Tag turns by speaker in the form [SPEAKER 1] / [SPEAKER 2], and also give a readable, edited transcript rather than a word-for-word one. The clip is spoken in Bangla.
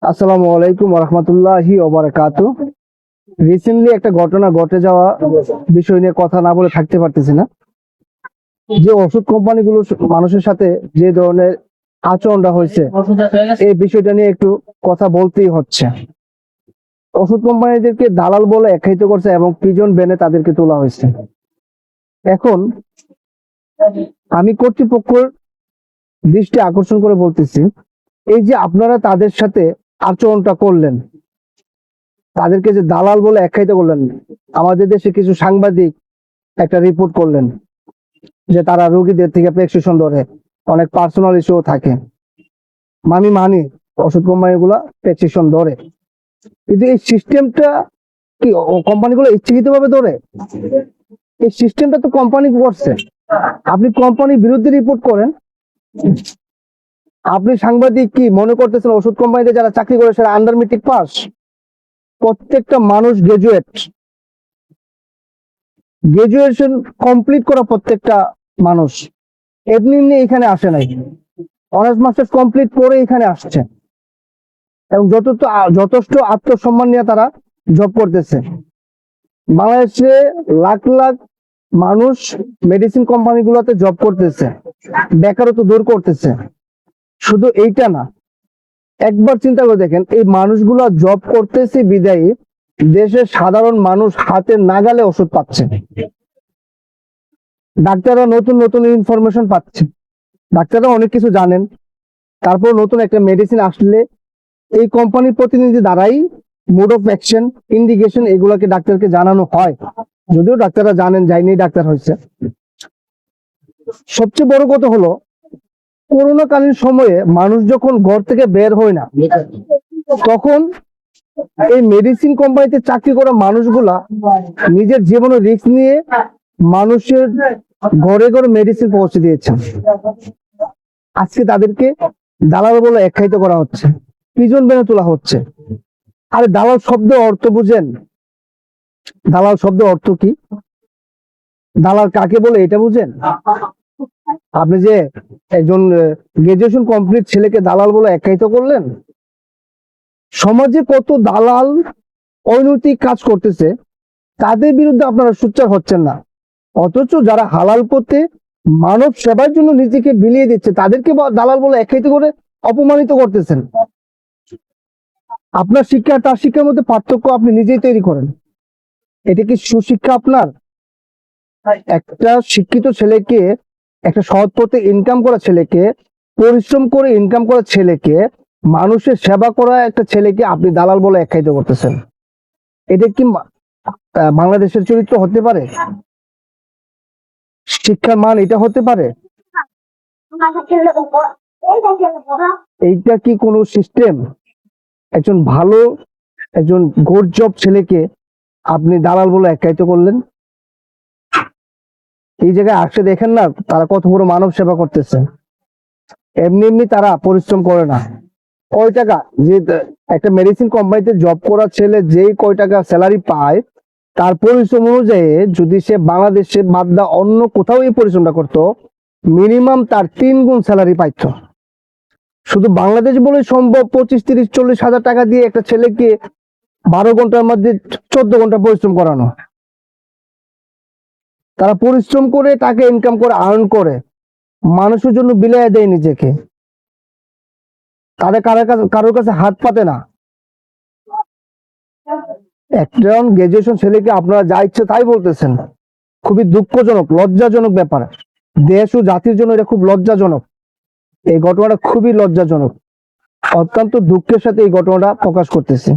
[SPEAKER 1] আসসালামু আলাইকুম রহমতুল্লাহি ওবারাকাতু। রিসেন্টলি একটা ঘটনা ঘটে যাওয়া বিষয় নিয়ে কথা না বলে থাকতে পারতেছি না। যে ওষুধ কোম্পানিগুলো মানুষের সাথে যে ধরনের আচরণটা হয়েছে, এই বিষয়টা নিয়ে একটু কথা বলতেই হচ্ছে। ওষুধ কোম্পানিদেরকে দালাল বলে আখ্যায়িত করছে এবং প্রিজন ভ্যানে তাদেরকে তোলা হয়েছে। এখন আমি কর্তৃপক্ষের দৃষ্টি আকর্ষণ করে বলতেছি, এই যে আপনারা তাদের সাথে আচরণটা করলেন, তাদেরকে যে দালাল বলে আখ্যায়িত করলেন, আমাদের দেশে কিছু সাংবাদিক একটা রিপোর্ট করলেন যে তারা রোগীদের থেকে প্রেসক্রিপশন ধরে, অনেক পার্সোনাল ইস্যু থাকে। আমি মানি ওষুধ কোম্পানিগুলো প্রেসক্রিপশন ধরে, কিন্তু এই সিস্টেমটা কি কোম্পানিগুলো ইচ্ছাকৃতভাবে ধরে? এই সিস্টেমটা তো কোম্পানি করছে। আপনি কোম্পানির বিরুদ্ধে রিপোর্ট করেন, আপনি সাংবাদিক কি মনে করতেছেন ওষুধ কোম্পানিতে যারা চাকরি করে সেটা আন্ডার মেট্রিক পাস? প্রত্যেকটা মানুষ গ্রাজুয়েশন কমপ্লিট করা প্রত্যেকটা মানুষ এমনি এমনি এখানে আসে নাই, অনার্স মাস্টার্স কমপ্লিট করে এখানে আসছে এবং যথেষ্ট আত্মসম্মান নিয়ে তারা জব করতেছে। বাংলাদেশে লাখ লাখ মানুষ মেডিসিন কোম্পানিগুলোতে জব করতেছে, বেকারত্ব দূর করতেছে। শুধু এইটা না, একবার চিন্তা করে দেখেন, এই মানুষগুলো জব করতেছে বিদায়ী দেশের সাধারণ মানুষ হাতের নাগালে ওষুধ পাচ্ছে। ডাক্তাররা নতুন নতুন ইনফরমেশন পাচ্ছে, ডাক্তাররা অনেক কিছু জানেন, তারপর নতুন একটা মেডিসিন আসলে এই কোম্পানির প্রতিনিধি দ্বারাই মোড অফ অ্যাকশন, ইন্ডিকেশন এগুলাকে ডাক্তারকে জানানো হয়, যদিও ডাক্তাররা জানেন যাইনি ডাক্তার হয়েছে। সবচেয়ে বড় কথা হলো, করোনাকালীন সময়ে মানুষ যখন ঘর থেকে বের হয় না, তখন এই মেডিসিন কোম্পানিতে চাকরি করা মানুষগুলা নিজের জীবনের রিস্ক নিয়ে মানুষের ঘরে ঘরে মেডিসিন পৌঁছে দিয়েছেন। আজকে তাদেরকে দালাল বলে আখ্যায়িত করা হচ্ছে, প্রিজন ভ্যানে তোলা হচ্ছে। আরে দালাল শব্দ অর্থ বুঝেন? দালাল শব্দ অর্থ কি? দালাল কাকে বলে এটা বুঝেন? আপনি যে একজন গ্রাজুয়েশন কমপ্লিট ছেলেকে দালাল বলে আখ্যায়িত করলেন, সমাজে কত দালাল অনৈতিক কাজ করতেছে, তাদের বিরুদ্ধে আপনারা সোচ্চার হচ্ছেন না। অথচ যারা হালাল পথে মানব সেবার জন্য নিজেকে বিলিয়ে দিচ্ছে, তাদেরকে দালাল বলে আখ্যায়িত করে অপমানিত করতেছেন। আপনার শিক্ষা তার শিক্ষার মধ্যে পার্থক্য আপনি নিজেই তৈরি করেন। এটা কি সুশিক্ষা আপনার? একটা শিক্ষিত ছেলেকে, একটা সৎ পথে ইনকাম করা ছেলেকে, পরিশ্রম করে ইনকাম করা ছেলেকে, মানুষের সেবা করা একটা ছেলেকে আপনি দালাল বলে আখ্যায়িত করতেছেন। এটা কি বাংলাদেশের চরিত্র হতে পারে? শিক্ষার মান এটা হতে পারে? এইটা কি কোনো সিস্টেম? একজন ভালো, একজন গর্জব ছেলেকে আপনি দালাল বলে আখ্যায়িত করলেন। এই জায়গায় আসে দেখেন না তারা কত বড় মানব সেবা করতেছে। এমনি এমনি তারা পরিশ্রম করে না। কয় টাকা, যে একটা মেডিসিন কোম্পানিতে জব করা ছেলে যেই কয় টাকা স্যালারি পায়, তার পরিশ্রম অনুযায়ী যদি সে বাংলাদেশে বাদ দা অন্য কোথাও এই পরিশ্রমটা করতো, মিনিমাম তার 3 গুণ স্যালারি পাইতো। শুধু বাংলাদেশ বলে সম্ভব 25, 30, 40 হাজার টাকা দিয়ে একটা ছেলেকে 12 ঘন্টার মধ্যে 14 ঘন্টা পরিশ্রম করানো। তারা পরিশ্রম করে টাকা ইনকাম করে, আর্ন করে, মানুষের জন্য বিলাইয়া দেয় নিজেকে। তাদের কারোর কাছে হাত পাতে না। একজন গ্রাজুয়েশন ছেলেকে আপনারা যা ইচ্ছে তাই বলতেছেন, খুবই দুঃখজনক, লজ্জাজনক ব্যাপার। দেশ ও জাতির জন্য এটা খুব লজ্জাজনক। এই ঘটনাটা খুবই লজ্জাজনক। অত্যন্ত দুঃখের সাথে এই ঘটনাটা প্রকাশ করতেছি।